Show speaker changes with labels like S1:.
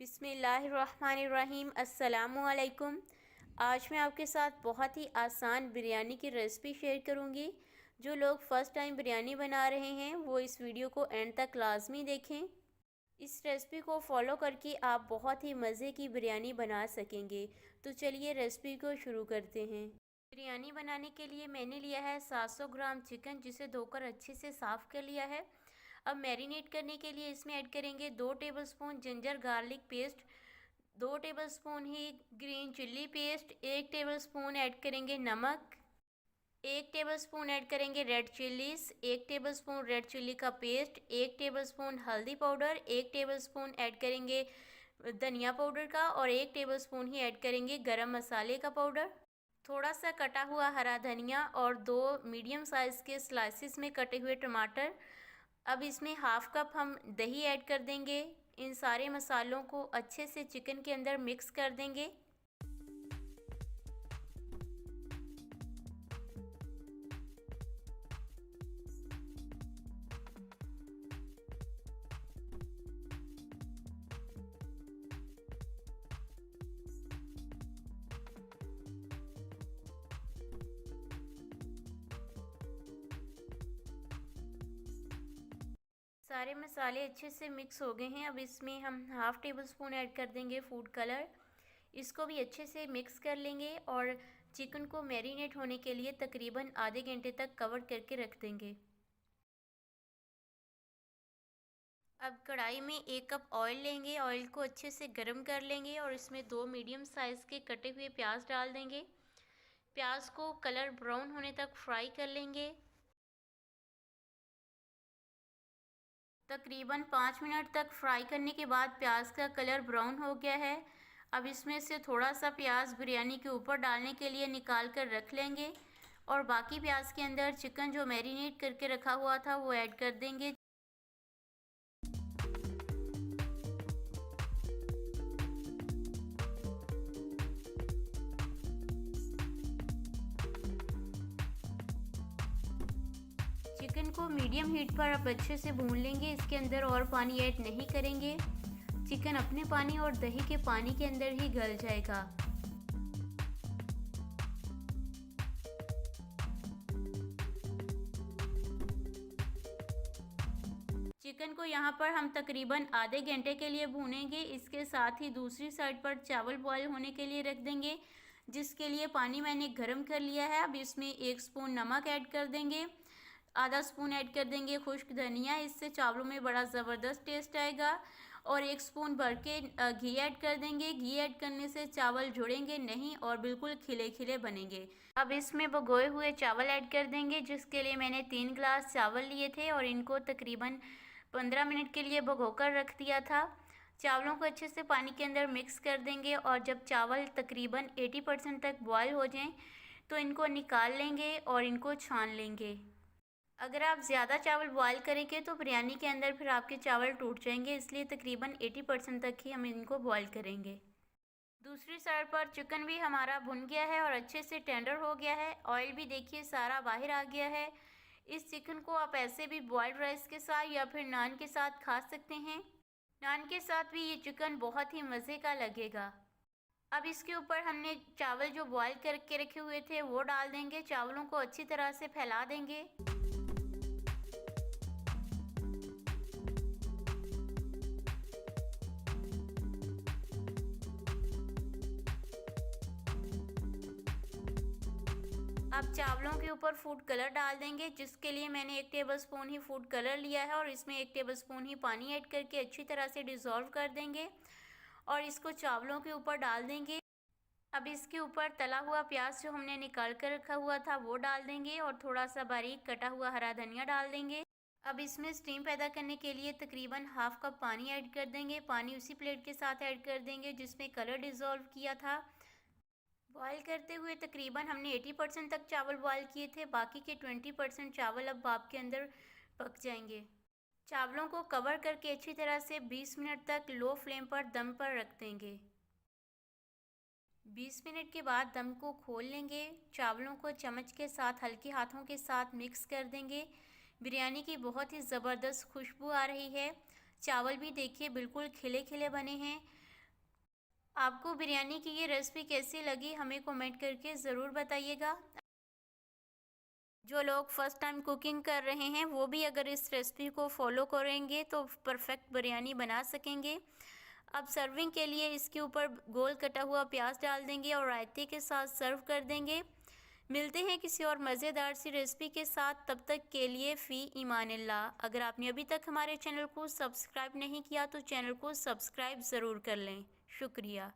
S1: बिस्मिल्लाहिर्रहमानिर्रहीम। अस्सलामुअलैकुम। आज मैं आपके साथ बहुत ही आसान बिरयानी की रेसिपी शेयर करूंगी। जो लोग फ़र्स्ट टाइम बिरयानी बना रहे हैं वो इस वीडियो को एंड तक लाजमी देखें। इस रेसिपी को फॉलो करके आप बहुत ही मज़े की बिरयानी बना सकेंगे। तो चलिए रेसिपी को शुरू करते हैं। बिरयानी बनाने के लिए मैंने लिया है 700 ग्राम चिकन, जिसे धोकर अच्छे से साफ़ कर लिया है। अब मैरिनेट करने के लिए इसमें ऐड करेंगे 2 tablespoon ginger garlic paste, 2 tablespoon ही green chilli paste, 1 tablespoon add करेंगे नमक, 1 टेबलस्पून ऐड करेंगे red chillies, 1 tablespoon red chilli का पेस्ट, 1 टेबलस्पून हल्दी पाउडर, 1 टेबलस्पून ऐड करेंगे धनिया पाउडर का और 1 टेबलस्पून ही ऐड करेंगे गरम मसाले का पाउडर, थोड़ा सा कटा हुआ हरा धनिया और 2 मीडियम साइज़ के स्लाइसिस में कटे हुए टमाटर। अब इसमें हाफ कप हम दही ऐड कर देंगे। इन सारे मसालों को अच्छे से चिकन के अंदर मिक्स कर देंगे। सारे मसाले अच्छे से मिक्स हो गए हैं। अब इसमें हम हाफ़ टेबल स्पून ऐड कर देंगे फूड कलर। इसको भी अच्छे से मिक्स कर लेंगे और चिकन को मैरिनेट होने के लिए तकरीबन आधे घंटे तक कवर करके रख देंगे। अब कढ़ाई में 1 कप ऑयल लेंगे। ऑयल को अच्छे से गर्म कर लेंगे और इसमें 2 मीडियम साइज़ के कटे हुए प्याज डाल देंगे। प्याज को कलर ब्राउन होने तक फ्राई कर लेंगे। तकरीबन 5 मिनट तक फ्राई करने के बाद प्याज का कलर ब्राउन हो गया है। अब इसमें से थोड़ा सा प्याज बिरयानी के ऊपर डालने के लिए निकाल कर रख लेंगे और बाकी प्याज के अंदर चिकन जो मैरिनेट करके रखा हुआ था वो ऐड कर देंगे। चिकन को मीडियम हीट पर आप अच्छे से भून लेंगे। इसके अंदर और पानी ऐड नहीं करेंगे। चिकन अपने पानी और दही के पानी के अंदर ही गल जाएगा। चिकन को यहाँ पर हम तकरीबन आधे घंटे के लिए भूनेंगे। इसके साथ ही दूसरी साइड पर चावल बॉईल होने के लिए रख देंगे, जिसके लिए पानी मैंने गर्म कर लिया है। अब इसमें 1 स्पून नमक ऐड कर देंगे, आधा स्पून ऐड कर देंगे खुश्क धनिया, इससे चावलों में बड़ा ज़बरदस्त टेस्ट आएगा, और 1 स्पून भर के घी ऐड कर देंगे। घी ऐड करने से चावल जुड़ेंगे नहीं और बिल्कुल खिले खिले बनेंगे। अब इसमें भिगोए हुए चावल ऐड कर देंगे, जिसके लिए मैंने 3 गिलास चावल लिए थे और इनको तकरीबन 15 मिनट के लिए भिगोकर रख दिया था। चावलों को अच्छे से पानी के अंदर मिक्स कर देंगे और जब चावल तकरीबन 80% तक बॉयल हो जाएं तो इनको निकाल लेंगे और इनको छान लेंगे। अगर आप ज़्यादा चावल बॉयल करेंगे तो बिरयानी के अंदर फिर आपके चावल टूट जाएंगे, इसलिए तकरीबन 80% तक ही हम इनको बॉयल करेंगे। दूसरी साइड पर चिकन भी हमारा भुन गया है और अच्छे से टेंडर हो गया है। ऑयल भी देखिए सारा बाहर आ गया है। इस चिकन को आप ऐसे भी बॉइल्ड राइस के साथ या फिर नान के साथ खा सकते हैं। नान के साथ भी ये चिकन बहुत ही मज़े का लगेगा। अब इसके ऊपर हमने चावल जो बॉईल करके रखे हुए थे वो डाल देंगे। चावलों को अच्छी तरह से फैला देंगे। अब चावलों के ऊपर फूड कलर डाल देंगे, जिसके लिए मैंने 1 टेबलस्पून ही फूड कलर लिया है और इसमें 1 टेबलस्पून ही पानी ऐड करके अच्छी तरह से डिज़ोल्व कर देंगे और इसको चावलों के ऊपर डाल देंगे। अब इसके ऊपर तला हुआ प्याज जो हमने निकाल कर रखा हुआ था वो डाल देंगे और थोड़ा सा बारीक कटा हुआ हरा धनिया डाल देंगे। अब इसमें स्टीम पैदा करने के लिए तकरीबन हाफ कप पानी ऐड कर देंगे। पानी उसी प्लेट के साथ ऐड कर देंगे जिसमें कलर डिज़ोल्व किया था। बॉईल करते हुए तकरीबन हमने 80% तक चावल बॉईल किए थे, बाकी के 20% चावल अब भाप के अंदर पक जाएंगे। चावलों को कवर करके अच्छी तरह से 20 मिनट तक लो फ्लेम पर दम पर रख देंगे। 20 मिनट के बाद दम को खोल लेंगे। चावलों को चम्मच के साथ हल्के हाथों के साथ मिक्स कर देंगे। बिरयानी की बहुत ही ज़बरदस्त खुशबू आ रही है। चावल भी देखिए बिल्कुल खिले खिले बने हैं। आपको बिरयानी की ये रेसिपी कैसी लगी हमें कमेंट करके ज़रूर बताइएगा। जो लोग फर्स्ट टाइम कुकिंग कर रहे हैं वो भी अगर इस रेसिपी को फॉलो करेंगे तो परफेक्ट बिरयानी बना सकेंगे। अब सर्विंग के लिए इसके ऊपर गोल कटा हुआ प्याज डाल देंगे और रायते के साथ सर्व कर देंगे। मिलते हैं किसी और मज़ेदार सी रेसिपी के साथ, तब तक के लिए फ़ी ईमानिल्लाह। अगर आपने अभी तक हमारे चैनल को सब्सक्राइब नहीं किया तो चैनल को सब्सक्राइब ज़रूर कर लें। शुक्रिया।